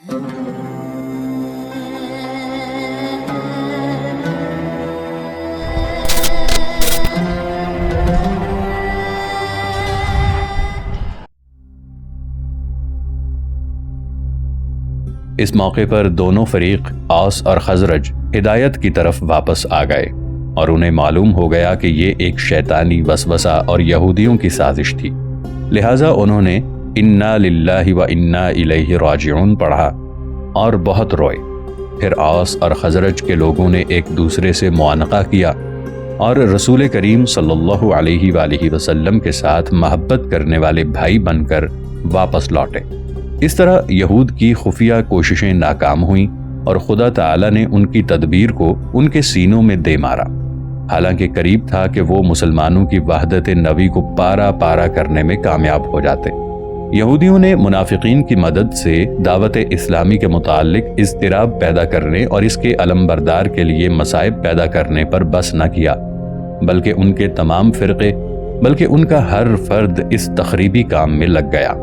اس موقع پر دونوں فریق اوس اور خزرج ہدایت کی طرف واپس آ گئے اور انہیں معلوم ہو گیا کہ یہ ایک شیطانی وسوسہ اور یہودیوں کی سازش تھی، لہٰذا انہوں نے انا للہ و انا الیہ راجعون پڑھا اور بہت روئے۔ پھر اوس اور خزرج کے لوگوں نے ایک دوسرے سے معانقہ کیا اور رسول کریم صلی اللہ علیہ وآلہ وسلم کے ساتھ محبت کرنے والے بھائی بن کر واپس لوٹے۔ اس طرح یہود کی خفیہ کوششیں ناکام ہوئیں اور خدا تعالی نے ان کی تدبیر کو ان کے سینوں میں دے مارا، حالانکہ قریب تھا کہ وہ مسلمانوں کی وحدت نبی کو پارا پارا کرنے میں کامیاب ہو جاتے۔ یہودیوں نے منافقین کی مدد سے دعوت اسلامی کے متعلق اضطراب پیدا کرنے اور اس کے علمبردار کے لیے مصائب پیدا کرنے پر بس نہ کیا، بلکہ ان کے تمام فرقے، بلکہ ان کا ہر فرد اس تخریبی کام میں لگ گیا۔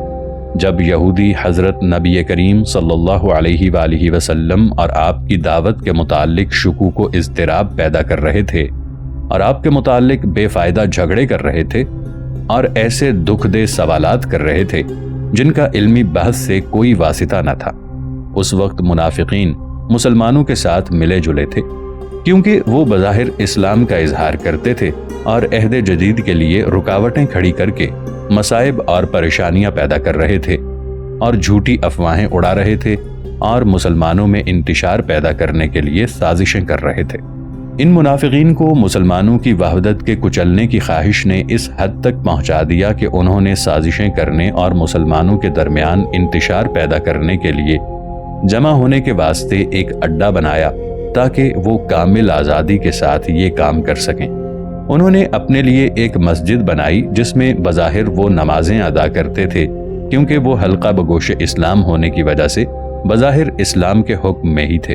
جب یہودی حضرت نبی کریم صلی اللہ علیہ وآلہ وسلم اور آپ کی دعوت کے متعلق شکوک و اضطراب پیدا کر رہے تھے اور آپ کے متعلق بے فائدہ جھگڑے کر رہے تھے اور ایسے دکھ دہ سوالات کر رہے تھے جن کا علمی بحث سے کوئی واسطہ نہ تھا، اس وقت منافقین مسلمانوں کے ساتھ ملے جلے تھے، کیونکہ وہ بظاہر اسلام کا اظہار کرتے تھے اور عہد جدید کے لیے رکاوٹیں کھڑی کر کے مصائب اور پریشانیاں پیدا کر رہے تھے اور جھوٹی افواہیں اڑا رہے تھے اور مسلمانوں میں انتشار پیدا کرنے کے لیے سازشیں کر رہے تھے۔ ان منافقین کو مسلمانوں کی وحدت کے کچلنے کی خواہش نے اس حد تک پہنچا دیا کہ انہوں نے سازشیں کرنے اور مسلمانوں کے درمیان انتشار پیدا کرنے کے لیے جمع ہونے کے واسطے ایک اڈا بنایا تاکہ وہ کامل آزادی کے ساتھ یہ کام کر سکیں۔ انہوں نے اپنے لیے ایک مسجد بنائی جس میں بظاہر وہ نمازیں ادا کرتے تھے، کیونکہ وہ حلقہ بگوش اسلام ہونے کی وجہ سے بظاہر اسلام کے حکم میں ہی تھے،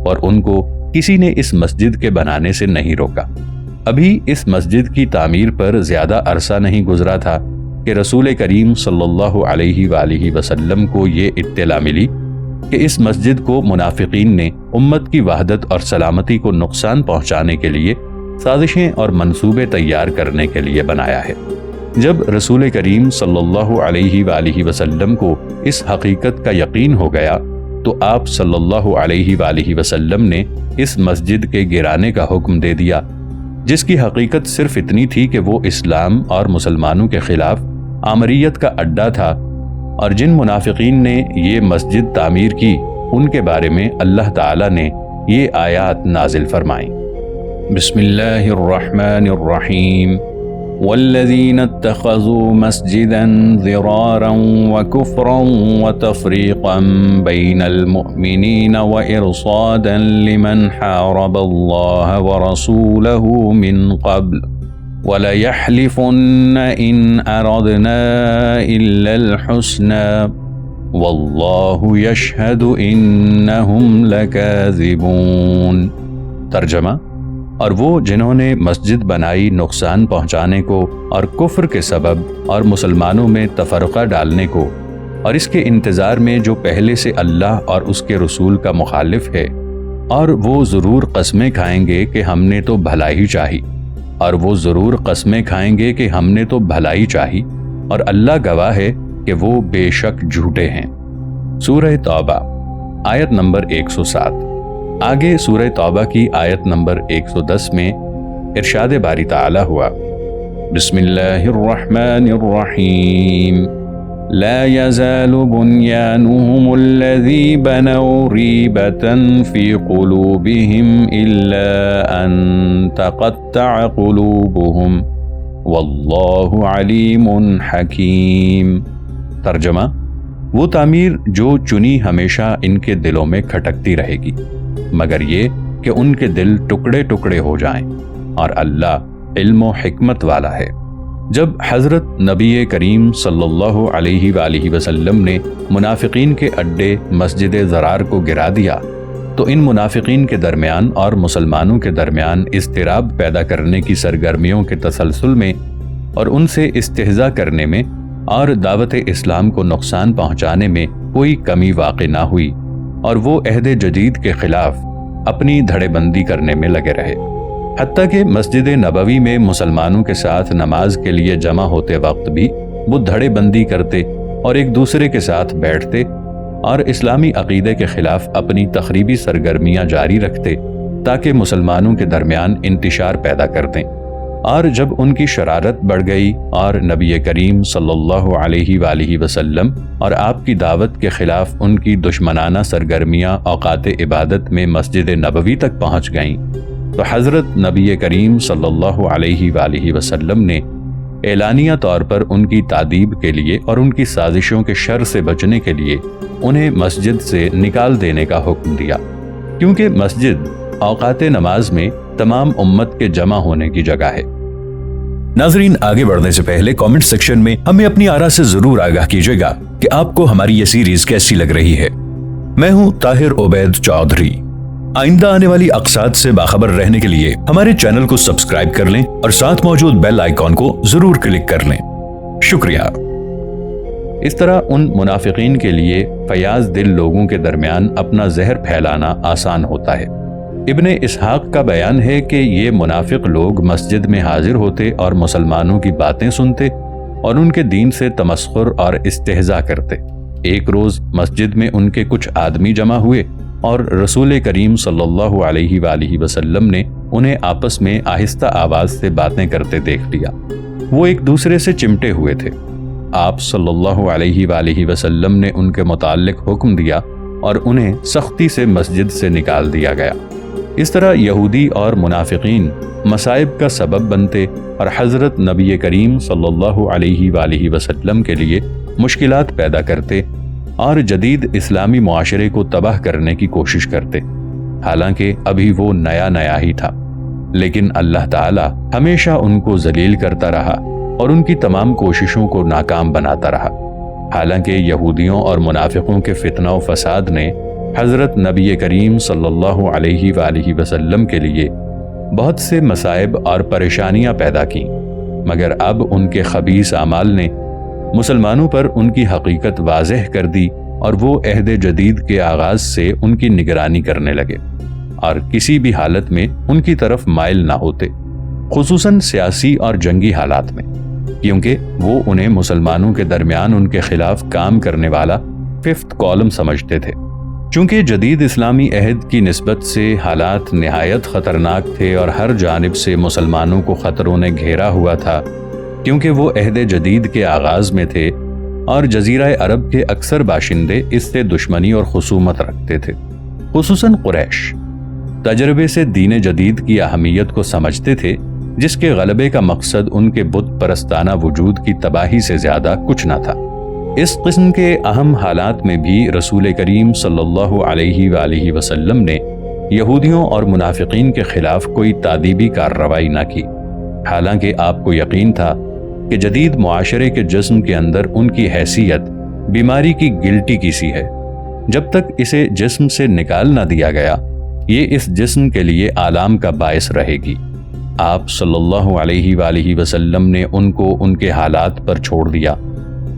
اور ان کو کسی نے اس مسجد کے بنانے سے نہیں روکا۔ ابھی اس مسجد کی تعمیر پر زیادہ عرصہ نہیں گزرا تھا کہ رسول کریم صلی اللہ علیہ وآلہ وسلم کو یہ اطلاع ملی کہ اس مسجد کو منافقین نے امت کی وحدت اور سلامتی کو نقصان پہنچانے کے لیے سازشیں اور منصوبے تیار کرنے کے لیے بنایا ہے۔ جب رسول کریم صلی اللہ علیہ وآلہ وسلم کو اس حقیقت کا یقین ہو گیا تو آپ صلی اللہ علیہ وآلہ وسلم نے اس مسجد کے گرانے کا حکم دے دیا، جس کی حقیقت صرف اتنی تھی کہ وہ اسلام اور مسلمانوں کے خلاف آمریت کا اڈا تھا، اور جن منافقین نے یہ مسجد تعمیر کی ان کے بارے میں اللہ تعالی نے یہ آیات نازل فرمائیں۔ بسم اللہ الرحمن الرحیم والذین اتخذوا مسجدا ضرارا وکفرا وتفریقا بین المؤمنین وارصادا لمن حارب اللہ ورسولہ من قبل وَلَيَحْلِفُنَّ إِنْ أَرَدْنَا إِلَّا الْحُسْنَى وَاللَّهُ يَشْهَدُ إِنَّهُمْ لَكَاذِبُونَ۔ ترجمہ: اور وہ جنہوں نے مسجد بنائی نقصان پہنچانے کو اور کفر کے سبب اور مسلمانوں میں تفرقہ ڈالنے کو، اور اس کے انتظار میں جو پہلے سے اللہ اور اس کے رسول کا مخالف ہے، اور وہ ضرور قسمیں کھائیں گے کہ ہم نے تو بھلائی چاہی، اور وہ ضرور قسمیں کھائیں گے کہ ہم نے تو بھلائی چاہی، اور اللہ گواہ ہے کہ وہ بے شک جھوٹے ہیں۔ سورہ توبہ آیت نمبر 107۔ آگے سورہ توبہ کی آیت نمبر 110 میں ارشاد باری تعالی ہوا، بسم اللہ الرحمن الرحیم لا يزال بنيانهم الذي بنوا ريبة في قلوبهم إلا أن تقطع قلوبهم والله عليم حكيم۔ ترجمہ: وہ تعمیر جو چنی ہمیشہ ان کے دلوں میں کھٹکتی رہے گی، مگر یہ کہ ان کے دل ٹکڑے ٹکڑے ہو جائیں، اور اللہ علم و حکمت والا ہے۔ جب حضرت نبی کریم صلی اللہ علیہ وآلہ وسلم نے منافقین کے اڈے مسجد ضرار کو گرا دیا تو ان منافقین کے درمیان اور مسلمانوں کے درمیان اضطراب پیدا کرنے کی سرگرمیوں کے تسلسل میں اور ان سے استہزاء کرنے میں اور دعوت اسلام کو نقصان پہنچانے میں کوئی کمی واقع نہ ہوئی، اور وہ عہد جدید کے خلاف اپنی دھڑے بندی کرنے میں لگے رہے، حتیٰ کہ مسجد نبوی میں مسلمانوں کے ساتھ نماز کے لیے جمع ہوتے وقت بھی وہ دھڑے بندی کرتے اور ایک دوسرے کے ساتھ بیٹھتے اور اسلامی عقیدے کے خلاف اپنی تخریبی سرگرمیاں جاری رکھتے تاکہ مسلمانوں کے درمیان انتشار پیدا کر دیں۔ اور جب ان کی شرارت بڑھ گئی اور نبی کریم صلی اللہ علیہ وآلہ وسلم اور آپ کی دعوت کے خلاف ان کی دشمنانہ سرگرمیاں اوقات عبادت میں مسجد نبوی تک پہنچ گئیں، تو حضرت نبی کریم صلی اللہ علیہ وآلہ وسلم نے اعلانیہ طور پر ان کی تادیب کے لیے اور ان کی سازشوں کے شر سے بچنے کے لیے انہیں مسجد سے نکال دینے کا حکم دیا، کیونکہ مسجد اوقات نماز میں تمام امت کے جمع ہونے کی جگہ ہے۔ ناظرین، آگے بڑھنے سے پہلے کامنٹ سیکشن میں ہمیں اپنی آراء سے ضرور آگاہ کیجیے گا کہ آپ کو ہماری یہ سیریز کیسی لگ رہی ہے۔ میں ہوں طاہر عبید چودھری۔ آئندہ آنے والی اقساط سے باخبر رہنے کے لیے ہمارے چینل کو سبسکرائب کر لیں اور ساتھ موجود بیل آئیکن کو ضرور کلک کر لیں۔ شکریہ۔ اس طرح ان منافقین کے لیے فیاض دل لوگوں کے درمیان اپنا زہر پھیلانا آسان ہوتا ہے۔ ابن اسحاق کا بیان ہے کہ یہ منافق لوگ مسجد میں حاضر ہوتے اور مسلمانوں کی باتیں سنتے اور ان کے دین سے تمسخر اور استہزاء کرتے۔ ایک روز مسجد میں ان کے کچھ آدمی جمع ہوئے اور رسول کریم صلی اللہ علیہ وآلہ وسلم نے انہیں آپس میں آہستہ آواز سے باتیں کرتے دیکھ لیا۔ وہ ایک دوسرے سے چمٹے ہوئے تھے۔ آپ صلی اللہ علیہ وآلہ وسلم نے ان کے متعلق حکم دیا اور انہیں سختی سے مسجد سے نکال دیا گیا۔ اس طرح یہودی اور منافقین مصائب کا سبب بنتے اور حضرت نبی کریم صلی اللہ علیہ وآلہ وسلم کے لیے مشکلات پیدا کرتے اور جدید اسلامی معاشرے کو تباہ کرنے کی کوشش کرتے، حالانکہ ابھی وہ نیا ہی تھا، لیکن اللہ تعالی ہمیشہ ان کو ذلیل کرتا رہا اور ان کی تمام کوششوں کو ناکام بناتا رہا۔ حالانکہ یہودیوں اور منافقوں کے فتنہ و فساد نے حضرت نبی کریم صلی اللہ علیہ وآلہ وسلم کے لیے بہت سے مصائب اور پریشانیاں پیدا کیں، مگر اب ان کے خبیث اعمال نے مسلمانوں پر ان کی حقیقت واضح کر دی اور وہ عہد جدید کے آغاز سے ان کی نگرانی کرنے لگے اور کسی بھی حالت میں ان کی طرف مائل نہ ہوتے، خصوصاً سیاسی اور جنگی حالات میں، کیونکہ وہ انہیں مسلمانوں کے درمیان ان کے خلاف کام کرنے والا ففتھ کالم سمجھتے تھے۔ چونکہ جدید اسلامی عہد کی نسبت سے حالات نہایت خطرناک تھے اور ہر جانب سے مسلمانوں کو خطروں نے گھیرا ہوا تھا، کیونکہ وہ عہد جدید کے آغاز میں تھے اور جزیرہ عرب کے اکثر باشندے اس سے دشمنی اور خصومت رکھتے تھے، خصوصاً قریش تجربے سے دین جدید کی اہمیت کو سمجھتے تھے، جس کے غلبے کا مقصد ان کے بت پرستانہ وجود کی تباہی سے زیادہ کچھ نہ تھا۔ اس قسم کے اہم حالات میں بھی رسول کریم صلی اللہ علیہ وآلہ وسلم نے یہودیوں اور منافقین کے خلاف کوئی تادیبی کارروائی نہ کی، حالانکہ آپ کو یقین تھا کہ جدید معاشرے کے جسم کے اندر ان کی حیثیت بیماری کی گلٹی کی سی ہے۔ جب تک اسے جسم سے نکال نہ دیا گیا، یہ اس جسم کے لیے آلام کا باعث رہے گی۔ آپ صلی اللہ علیہ وآلہ وسلم نے ان کو ان کے حالات پر چھوڑ دیا،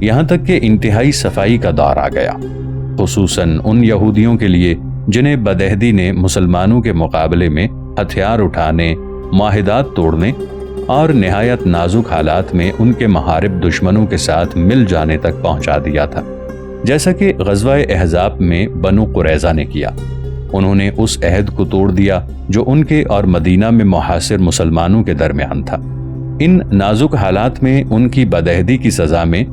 یہاں تک کہ انتہائی صفائی کا دور آ گیا، خصوصاً ان یہودیوں کے لیے جنہیں بدعہدی نے مسلمانوں کے مقابلے میں ہتھیار اٹھانے، معاہدات توڑنے اور نہایت نازک حالات میں ان کے محارب دشمنوں کے ساتھ مل جانے تک پہنچا دیا تھا، جیسا کہ غزوہ احزاب میں بنو قریظہ نے کیا۔ انہوں نے اس عہد کو توڑ دیا جو ان کے اور مدینہ میں محاصر مسلمانوں کے درمیان تھا۔ ان نازک حالات میں ان کی بدعہدی کی سزا میں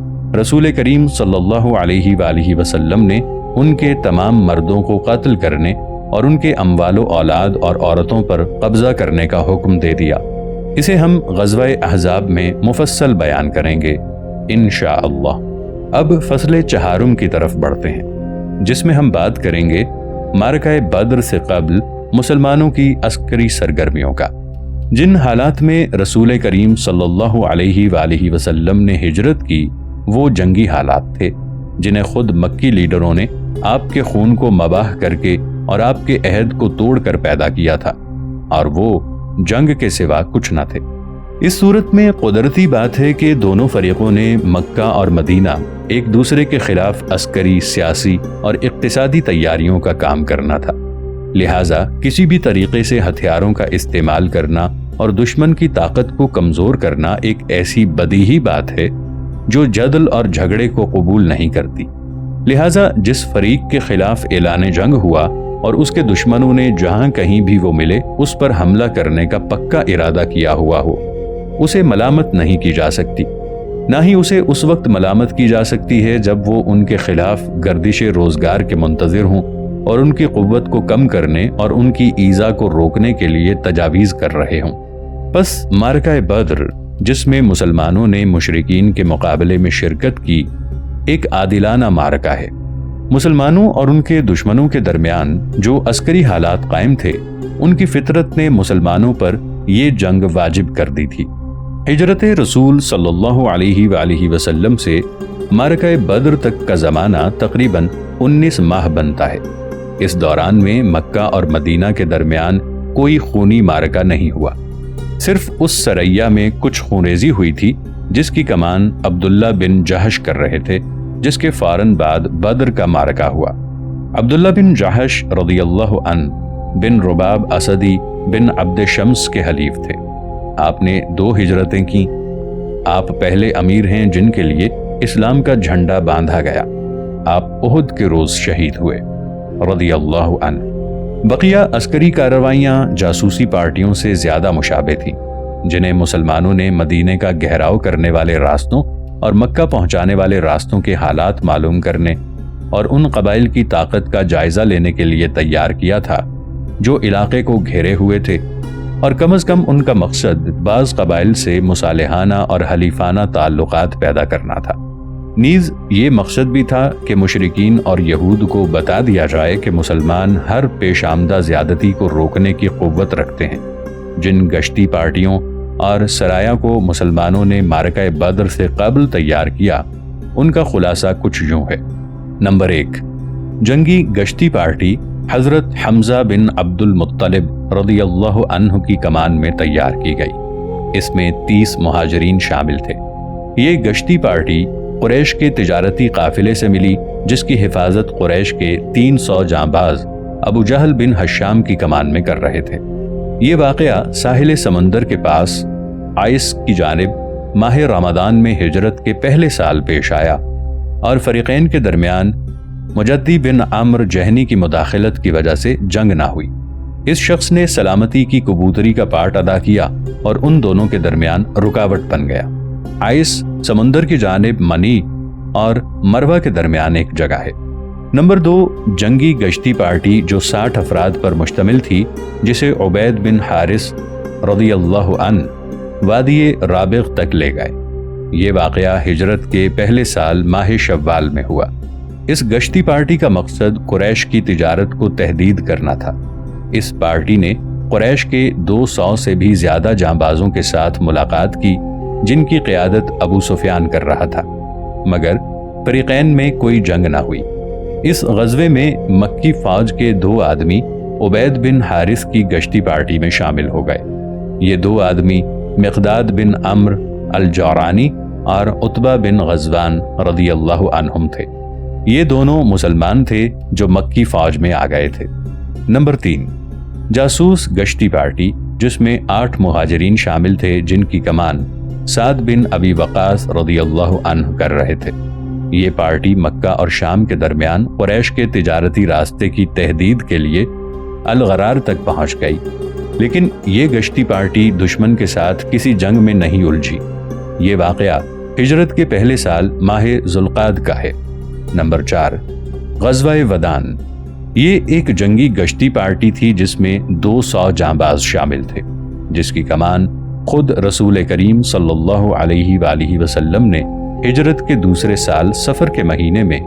رسول کریم صلی اللہ علیہ وآلہ وسلم نے ان کے تمام مردوں کو قتل کرنے اور ان کے اموال و اولاد اور عورتوں پر قبضہ کرنے کا حکم دے دیا۔ اسے ہم غزوہ احزاب میں مفصل بیان کریں گے انشاءاللہ۔ اب فصل چہارم کی طرف بڑھتے ہیں، جس میں ہم بات کریں گے معرکہ بدر سے قبل مسلمانوں کی عسکری سرگرمیوں کا۔ جن حالات میں رسول کریم صلی اللہ علیہ وآلہ وسلم نے ہجرت کی، وہ جنگی حالات تھے جنہیں خود مکی لیڈروں نے آپ کے خون کو مباح کر کے اور آپ کے عہد کو توڑ کر پیدا کیا تھا، اور وہ جنگ کے سوا کچھ نہ تھے۔ اس صورت میں قدرتی بات ہے کہ دونوں فریقوں نے مکہ اور مدینہ ایک دوسرے کے خلاف عسکری، سیاسی اور اقتصادی تیاریوں کا کام کرنا تھا، لہٰذا کسی بھی طریقے سے ہتھیاروں کا استعمال کرنا اور دشمن کی طاقت کو کمزور کرنا ایک ایسی بدیہی بات ہے جو جدل اور جھگڑے کو قبول نہیں کرتی۔ لہٰذا جس فریق کے خلاف اعلان جنگ ہوا اور اس کے دشمنوں نے جہاں کہیں بھی وہ ملے اس پر حملہ کرنے کا پکا ارادہ کیا ہوا ہو، اسے ملامت نہیں کی جا سکتی، نہ ہی اسے اس وقت ملامت کی جا سکتی ہے جب وہ ان کے خلاف گردش روزگار کے منتظر ہوں اور ان کی قوت کو کم کرنے اور ان کی ایذا کو روکنے کے لیے تجاویز کر رہے ہوں۔ پس معرکہ بدر، جس میں مسلمانوں نے مشرکین کے مقابلے میں شرکت کی، ایک عادلانہ معرکہ ہے۔ مسلمانوں اور ان کے دشمنوں کے درمیان جو عسکری حالات قائم تھے، ان کی فطرت نے مسلمانوں پر یہ جنگ واجب کر دی تھی۔ ہجرت رسول صلی اللہ علیہ وآلہ وسلم سے معرکہ بدر تک کا زمانہ تقریباً 19 ماہ بنتا ہے۔ اس دوران میں مکہ اور مدینہ کے درمیان کوئی خونی معرکہ نہیں ہوا، صرف اس سریہ میں کچھ خونریزی ہوئی تھی جس کی کمان عبداللہ بن جہش کر رہے تھے، جس کے فوراً بعد بدر کا معرکہ ہوا۔ عبداللہ بن جہش رضی اللہ عنہ بن رباب اسدی بن عبد شمس کے حلیف تھے۔ آپ نے 2 ہجرتیں کی۔ آپ پہلے امیر ہیں جن کے لیے اسلام کا جھنڈا باندھا گیا۔ آپ احد کے روز شہید ہوئے رضی اللہ عنہ۔ بقیہ عسکری کارروائیاں جاسوسی پارٹیوں سے زیادہ مشابہ تھیں، جنہیں مسلمانوں نے مدینے کا گھیراؤ کرنے والے راستوں اور مکہ پہنچانے والے راستوں کے حالات معلوم کرنے اور ان قبائل کی طاقت کا جائزہ لینے کے لیے تیار کیا تھا جو علاقے کو گھیرے ہوئے تھے، اور کم از کم ان کا مقصد بعض قبائل سے مصالحانہ اور حلیفانہ تعلقات پیدا کرنا تھا۔ نیز یہ مقصد بھی تھا کہ مشرکین اور یہود کو بتا دیا جائے کہ مسلمان ہر پیش آمدہ زیادتی کو روکنے کی قوت رکھتے ہیں۔ جن گشتی پارٹیوں اور سرایہ کو مسلمانوں نے معرکہ بدر سے قبل تیار کیا، ان کا خلاصہ کچھ یوں ہے۔ نمبر 1، جنگی گشتی پارٹی حضرت حمزہ بن عبد المطلب رضی اللہ عنہ کی کمان میں تیار کی گئی۔ اس میں 30 مہاجرین شامل تھے۔ یہ گشتی پارٹی قریش کے تجارتی قافلے سے ملی، جس کی حفاظت قریش کے 300 جانباز ابو جہل بن حشام کی کمان میں کر رہے تھے۔ یہ واقعہ ساحل سمندر کے پاس عائس کی جانب ماہ رمضان میں ہجرت کے پہلے سال پیش آیا، اور فریقین کے درمیان مجدی بن عمرو جہنی کی مداخلت کی وجہ سے جنگ نہ ہوئی۔ اس شخص نے سلامتی کی کبوتری کا پارٹ ادا کیا اور ان دونوں کے درمیان رکاوٹ بن گیا۔ عائس سمندر کی جانب منی اور مروہ کے درمیان ایک جگہ ہے۔ نمبر 2، جنگی گشتی پارٹی جو 60 افراد پر مشتمل تھی، جسے عبید بن حارث رضی اللہ عنہ وادی رابغ تک لے گئے۔ یہ واقعہ ہجرت کے پہلے سال ماہ شوال میں ہوا۔ اس گشتی پارٹی کا مقصد قریش کی تجارت کو تہدید کرنا تھا۔ اس پارٹی نے قریش کے 200 سے بھی زیادہ جانبازوں کے ساتھ ملاقات کی، جن کی قیادت ابو سفیان کر رہا تھا، مگر فریقین میں کوئی جنگ نہ ہوئی۔ اس غزوے میں مکی فوج کے 2 آدمی عبید بن حارث کی گشتی پارٹی میں شامل ہو گئے۔ یہ 2 آدمی مقداد بن عمرو الجورانی اور عتبہ بن غزوان رضی اللہ عنہم تھے۔ یہ دونوں مسلمان تھے جو مکی فوج میں آ گئے تھے۔ نمبر 3، جاسوس گشتی پارٹی، جس میں 8 مہاجرین شامل تھے، جن کی کمان سعد بن ابی وقاص رضی اللہ عنہ کر رہے تھے۔ یہ پارٹی مکہ اور شام کے درمیان قریش کے تجارتی راستے کی تہدید کے لیے الغرار تک پہنچ گئی، لیکن یہ گشتی پارٹی دشمن کے ساتھ کسی جنگ میں نہیں الجھی۔ یہ واقعہ ہجرت کے پہلے سال ماہ ذوالقعدہ کا ہے۔ نمبر 4، غزوہ ودان۔ یہ ایک جنگی گشتی پارٹی تھی جس میں 200 جانباز شامل تھے، جس کی کمان خود رسول کریم صلی اللہ علیہ وآلہ وسلم نے ہجرت کے دوسرے سال سفر کے مہینے میں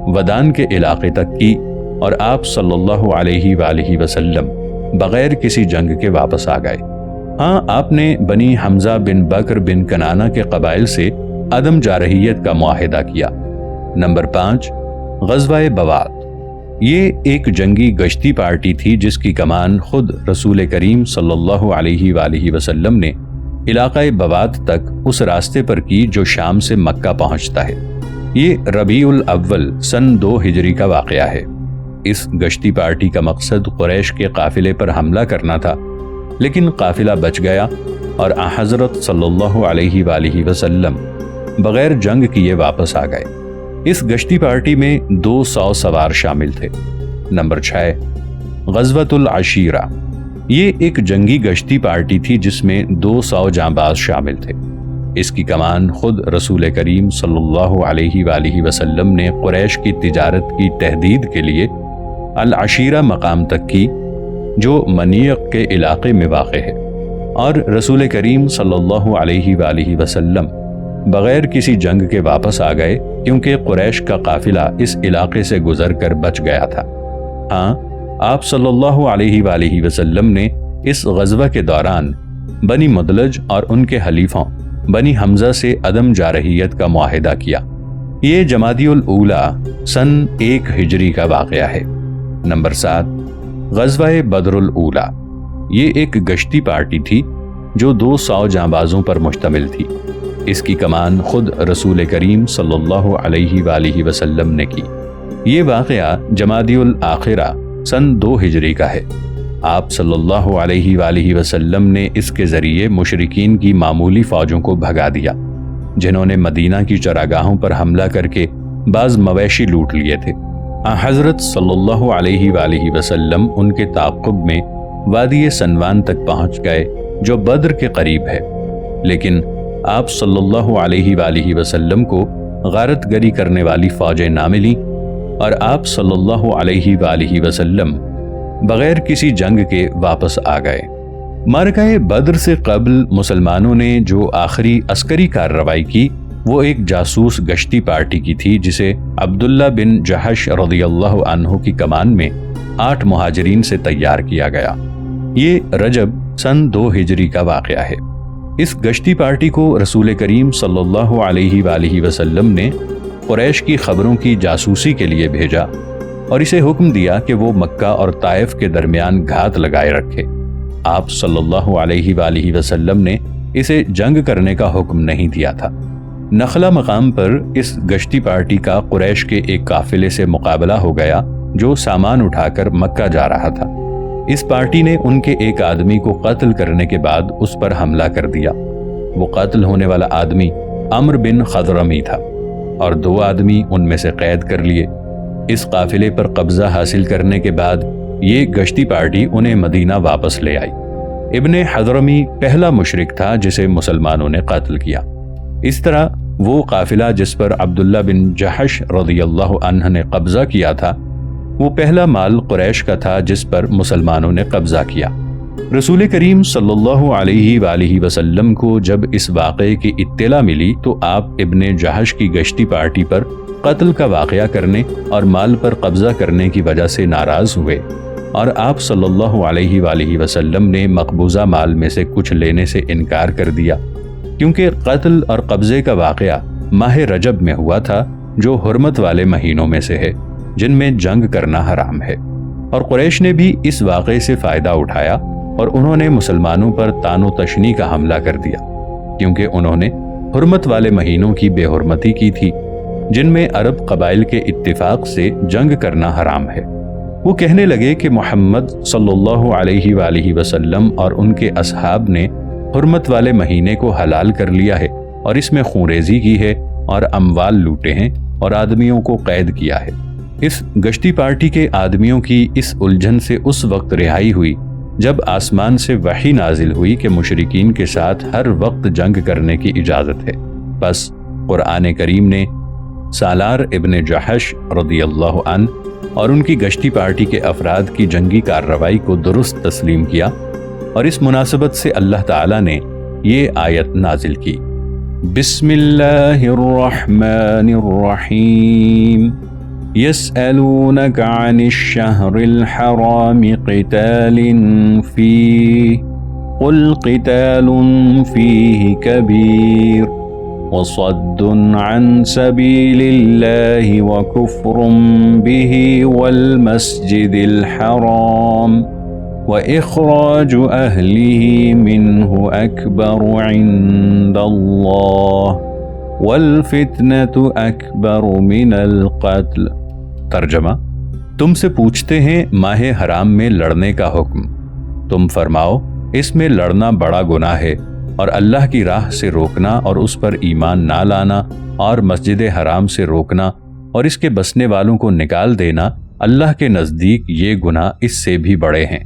ودان کے علاقے تک کی، اور آپ صلی اللہ علیہ وآلہ وسلم بغیر کسی جنگ کے واپس آ گئے۔ ہاں، آپ نے بنی حمزہ بن بکر بن کنانہ کے قبائل سے عدم جارحیت کا معاہدہ کیا۔ نمبر 5، غزوہ بوات۔ یہ ایک جنگی گشتی پارٹی تھی جس کی کمان خود رسول کریم صلی اللہ علیہ وآلہ وسلم نے علاقہ بوات تک اس راستے پر کی جو شام سے مکہ پہنچتا ہے۔ یہ ربیع الاول سن 2 ہجری کا واقعہ ہے۔ اس گشتی پارٹی کا مقصد قریش کے قافلے پر حملہ کرنا تھا، لیکن قافلہ بچ گیا اور حضرت صلی اللہ علیہ وآلہ وسلم بغیر جنگ کیے واپس آ گئے۔ اس گشتی پارٹی میں 200 سوار شامل تھے۔ نمبر 6، غزوۃ العشیرہ۔ یہ ایک جنگی گشتی پارٹی تھی جس میں 200 جانباز شامل تھے۔ اس کی کمان خود رسول کریم صلی اللہ علیہ وآلہ وسلم نے قریش کی تجارت کی تحدید کے لیے العشیرہ مقام تک کی، جو منیق کے علاقے میں واقع ہے، اور رسول کریم صلی اللہ علیہ وآلہ وسلم بغیر کسی جنگ کے واپس آ گئے کیونکہ قریش کا قافلہ اس علاقے سے گزر کر بچ گیا تھا۔ ہاں، آپ صلی اللہ علیہ وآلہ وسلم نے اس غزوہ کے دوران بنی مدلج اور ان کے حلیفوں بنی حمزہ سے عدم جارحیت کا معاہدہ کیا۔ یہ جمادی الاولیٰ سن 1 ہجری کا واقعہ ہے۔ نمبر 7، غزوہ بدر الاولیٰ۔ یہ ایک گشتی پارٹی تھی جو 200 جانبازوں پر مشتمل تھی۔ اس کی کمان خود رسول کریم صلی اللہ علیہ وآلہ وسلم نے کی۔ یہ واقعہ جمادی الاخرہ سن 2 ہجری کا ہے۔ آپ صلی اللہ علیہ وآلہ وسلم نے اس کے ذریعے مشرکین کی معمولی فوجوں کو بھگا دیا، جنہوں نے مدینہ کی چراگاہوں پر حملہ کر کے بعض مویشی لوٹ لیے تھے۔ حضرت صلی اللہ علیہ وآلہ وسلم ان کے تعاقب میں وادی سنوان تک پہنچ گئے جو بدر کے قریب ہے، لیکن آپ صلی اللہ علیہ وآلہ وسلم کو غارت گری کرنے والی فوجیں نہ ملیں، اور آپ صلی اللہ علیہ وآلہ وسلم بغیر کسی جنگ کے واپس آ گئے۔ معرکہ بدر سے قبل مسلمانوں نے جو آخری عسکری کارروائی کی وہ ایک جاسوس گشتی پارٹی کی تھی جسے عبداللہ بن جحش رضی اللہ عنہ کی کمان میں 8 مہاجرین سے تیار کیا گیا۔ یہ رجب سن 2 ہجری کا واقعہ ہے۔ اس گشتی پارٹی کو رسول کریم صلی اللہ علیہ وآلہ وسلم نے قریش کی خبروں کی جاسوسی کے لیے بھیجا اور اسے حکم دیا کہ وہ مکہ اور طائف کے درمیان گھات لگائے رکھے۔ آپ صلی اللہ علیہ وآلہ وسلم نے اسے جنگ کرنے کا حکم نہیں دیا تھا۔ نخلا مقام پر اس گشتی پارٹی کا قریش کے ایک قافلے سے مقابلہ ہو گیا جو سامان اٹھا کر مکہ جا رہا تھا۔ اس پارٹی نے ان کے ایک آدمی کو قتل کرنے کے بعد اس پر حملہ کر دیا۔ وہ قتل ہونے والا آدمی عمرو بن خضرمی تھا اور 2 آدمی ان میں سے قید کر لیے۔ اس قافلے پر قبضہ حاصل کرنے کے بعد یہ گشتی پارٹی انہیں مدینہ واپس لے آئی۔ ابن حضرمی پہلا مشرک تھا جسے مسلمانوں نے قتل کیا۔ اس طرح وہ قافلہ جس پر عبداللہ بن جحش رضی اللہ عنہ نے قبضہ کیا تھا وہ پہلا مال قریش کا تھا جس پر مسلمانوں نے قبضہ کیا۔ رسول کریم صلی اللہ علیہ وآلہ وسلم کو جب اس واقعے کی اطلاع ملی تو آپ ابن جحش کی گشتی پارٹی پر قتل کا واقعہ کرنے اور مال پر قبضہ کرنے کی وجہ سے ناراض ہوئے، اور آپ صلی اللہ علیہ وآلہ وسلم نے مقبوضہ مال میں سے کچھ لینے سے انکار کر دیا، کیونکہ قتل اور قبضے کا واقعہ ماہ رجب میں ہوا تھا جو حرمت والے مہینوں میں سے ہے جن میں جنگ کرنا حرام ہے، اور قریش نے بھی اس واقعے سے فائدہ اٹھایا اور انہوں نے مسلمانوں پر تان و تشنی کا حملہ کر دیا، کیونکہ انہوں نے حرمت والے مہینوں کی بے حرمتی کی تھی جن میں عرب قبائل کے اتفاق سے جنگ کرنا حرام ہے۔ وہ کہنے لگے کہ محمد صلی اللہ علیہ وآلہ وسلم اور ان کے اصحاب نے حرمت والے مہینے کو حلال کر لیا ہے اور اس میں خونریزی کی ہے اور اموال لوٹے ہیں اور آدمیوں کو قید کیا ہے۔ اس گشتی پارٹی کے آدمیوں کی اس الجھن سے اس وقت رہائی ہوئی جب آسمان سے وحی نازل ہوئی کہ مشرکین کے ساتھ ہر وقت جنگ کرنے کی اجازت ہے۔ بس قرآن کریم نے سالار ابن جحش رضی اللہ عنہ اور ان کی گشتی پارٹی کے افراد کی جنگی کارروائی کو درست تسلیم کیا، اور اس مناسبت سے اللہ تعالیٰ نے یہ آیت نازل کی، بسم اللہ الرحمن الرحیم يسألونك عن الشهر الحرام قتال فيه قل قتال فيه كبير وصد عن سبيل الله وكفر به والمسجد الحرام وإخراج أهله منه أكبر عند الله والفتنة أكبر من القتل۔ ترجمہ: تم سے پوچھتے ہیں ماہ حرام میں لڑنے کا حکم، تم فرماؤ اس میں لڑنا بڑا گناہ ہے، اور اللہ کی راہ سے روکنا اور اس پر ایمان نہ لانا اور مسجد حرام سے روکنا اور اس کے بسنے والوں کو نکال دینا اللہ کے نزدیک یہ گناہ اس سے بھی بڑے ہیں۔